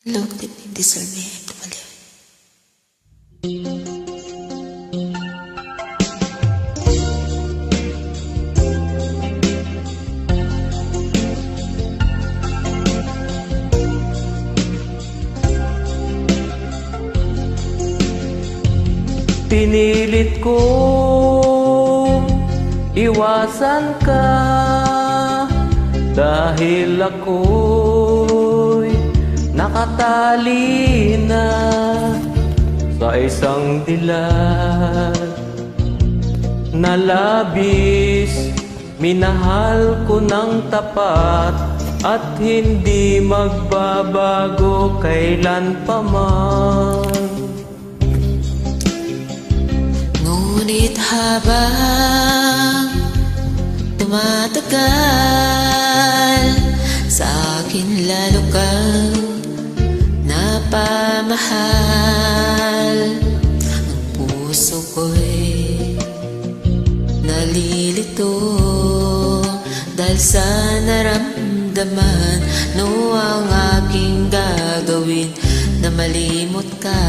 Look, didn't deserve me. Tumaliw. Pinilit ko iwasan ka dahil ako'y nakatali na sa isang dilag na labis. Minahal ko ng tapat at hindi magbabago kailan pa man. Ngunit habang tumatagal, sa akin lalo kang napamahal. Ang puso ko'y nalilito dahil sa naramdaman. No, ang aking gagawin na malimot ka.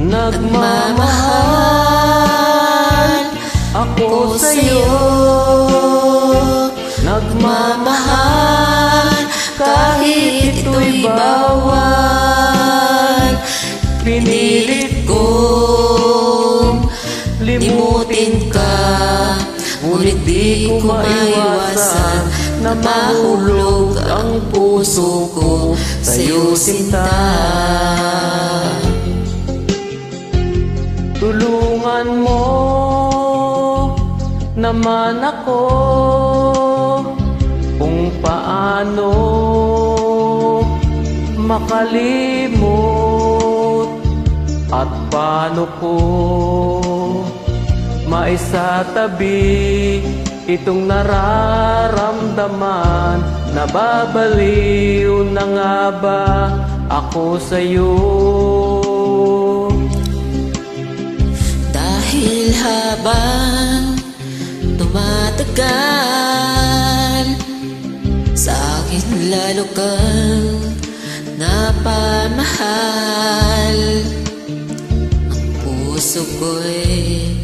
Nagmamahal ako sa'yo, nagmamahal kahit ito'y bawal. Pinilit kong limutin ka, ngunit di ko maiwasan na mahulog ang puso ko sa'yo, sinta. Tulungan mo naman ako kung paano makalimot at paano ko maisatabi itong nararamdaman. Nababaliw na nga ba ako sa'yo? Dahil habang tumatagal, sa akin lalo kang napamahal. Ang puso ko'y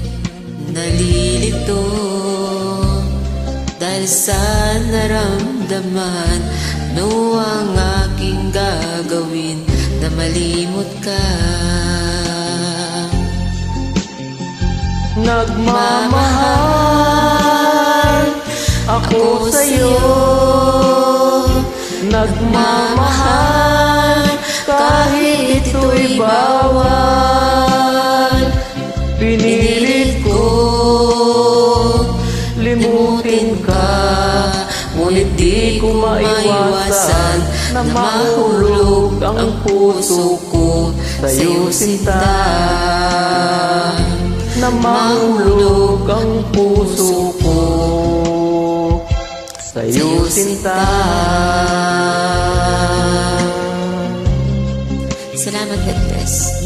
nalilito dahil sa naramdaman. No, ang aking gagawin na malimot ka. Nagmamahal ako sa'yo, nagmamahal kahit ito'y bawal. Pinilit ko limutin ka, ngunit di ko maiwasan na mahulog ang puso ko sa'yo, sinta. Na mahulog ang puso ko sa'yo, sinta. Salamat, God bless.